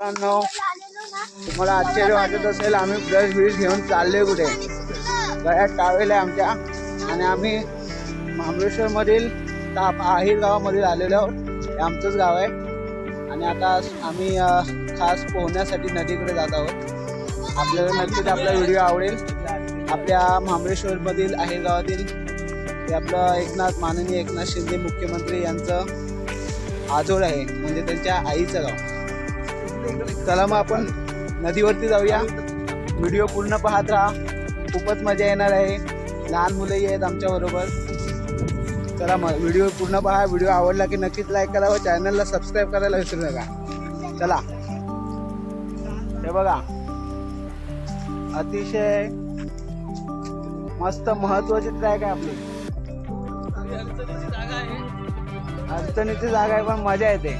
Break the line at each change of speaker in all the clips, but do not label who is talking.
मित्रांनो, तुम्हाला आश्चर्य वाटत असेल आम्ही ब्रश ब्रिश घेऊन चालले कुठे. गळ्यात टावेल आहे आमच्या आणि आम्ही महाबळेश्वर मधील आहिर गावामधील आलेलो आहोत. हे आमचंच गाव आहे आणि आता आम्ही खास पोहण्यासाठी नदीकडे जात आहोत. आपल्याला नक्कीच आपला व्हिडिओ आवडेल. आपल्या महाबळेश्वर मधील आहिर गावातील हे आपलं माननीय एकनाथ शिंदे मुख्यमंत्री यांचं आजोळ आहे, म्हणजे त्यांच्या आईचं गाव. चला मग आपण नदीवरती जाऊया. व्हिडिओ पूर्ण पाहत राहा, खूपच मजा येणार आहे. लहान मुलंही आहेत आमच्या बरोबर. चला मग व्हिडिओ पूर्ण पहा. व्हिडिओ आवडला की नक्कीच लाईक करा व चॅनलला सबस्क्राईब करायला विसरू नका. चला, हे बघा अतिशय मस्त महत्वाची ट्रॅक आहे आपली. अडचणीची जागा आहे पण मजा येते.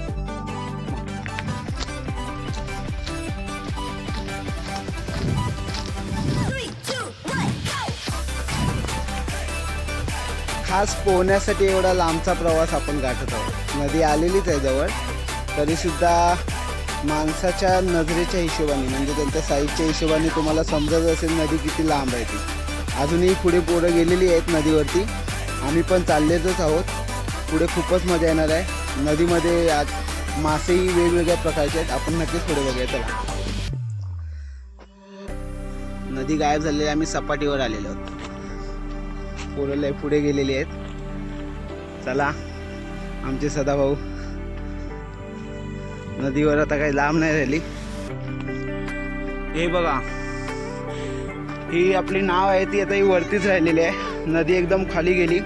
खास पोहण्यासाठी एवढा लांबचा प्रवास आपण गाठत आहोत. नदी आलेलीच आहे जवळ, तरीसुद्धा माणसाच्या नजरेच्या हिशोबाने म्हणजे त्यांच्या साईजच्या हिशोबाने तुम्हाला समजत असेल नदी किती लांब आहे ती. अजूनही पुढे पोरं गेलेली आहेत नदीवरती. आम्ही पण चाललेच आहोत. पुढे खूपच मजा येणार आहे. नदीमध्ये आज मासेही वेगवेगळ्या प्रकारचे आहेत. आपण नक्कीच पुढे बघूया. चला, नदी गायब झालेली, आम्ही सपाटीवर आलेलो आहोत. पोरं पुढे गेलेली आहेत. चला, आमचे सदाभाऊ नदीवर आता काही लांब नाही राहिली. हे बघा, ही आपली नाव आहे ती आता ही वरतीच राहिलेली आहे. नदी एकदम खाली गेली,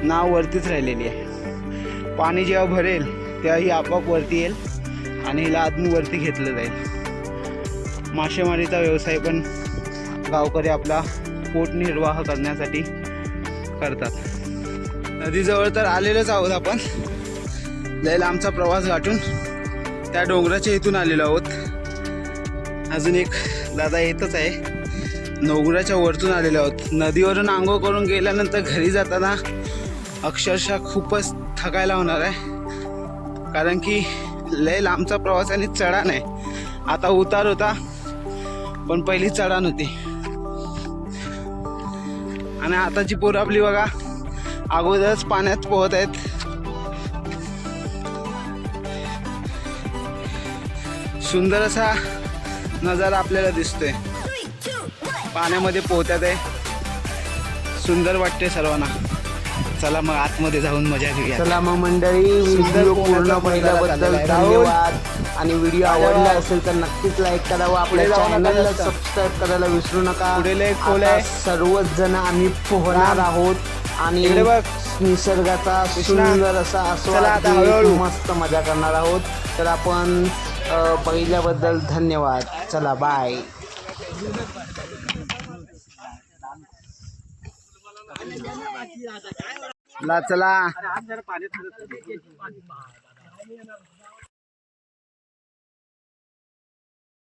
नाव वरतीच राहिलेली आहे. पाणी जेव्हा भरेल तेव्हा ही आपोआप वरती येईल आणि हिला अजून वरती घेतलं जाईल. मासेमारीचा व्यवसाय पण गावकरी आपला पोटनिर्वाह करण्यासाठी करतात. नदीजवळ तर आलेलोच आहोत आपण. लय लांबचा प्रवास गाठून त्या डोंगराच्या इथून आलेलो आहोत. अजून एक दादा येतच आहे. डोंगराच्या वरतून आलेलो आहोत. नदीवरून आंघोळ करून गेल्यानंतर घरी जाताना अक्षरशः खूपच थकायला होणार आहे, कारण की लय लांबचा प्रवास आणि चढाण आहे. आता उतार होता पण पहिली चढाण होती. आणि आताची पोरं आपली बघा अगोदरच पाण्यात पोहत आहेत. सुंदर असा नजारा आपल्याला दिसतोय. पाण्यामध्ये पोहतात आहे, सुंदर वाटते सर्वांना. चला मग आतमध्ये जाऊन मजा घेऊया. चला मग मंडळी, व्हिडिओ पूर्ण पाहिल्याबद्दल धन्यवाद. आणि व्हिडिओ आवडला असेल तर नक्कीच लाईक करा व आपल्या चॅनलला सबस्क्राईब करायला विसरू नका. आता सर्वच जण आम्ही पोहणार आहोत आणि निसर्गाचा सुंदर असा आस्वाद मस्त मजा करणार आहोत. तर आपण पहिल्याबद्दल धन्यवाद. चला, बाय. चला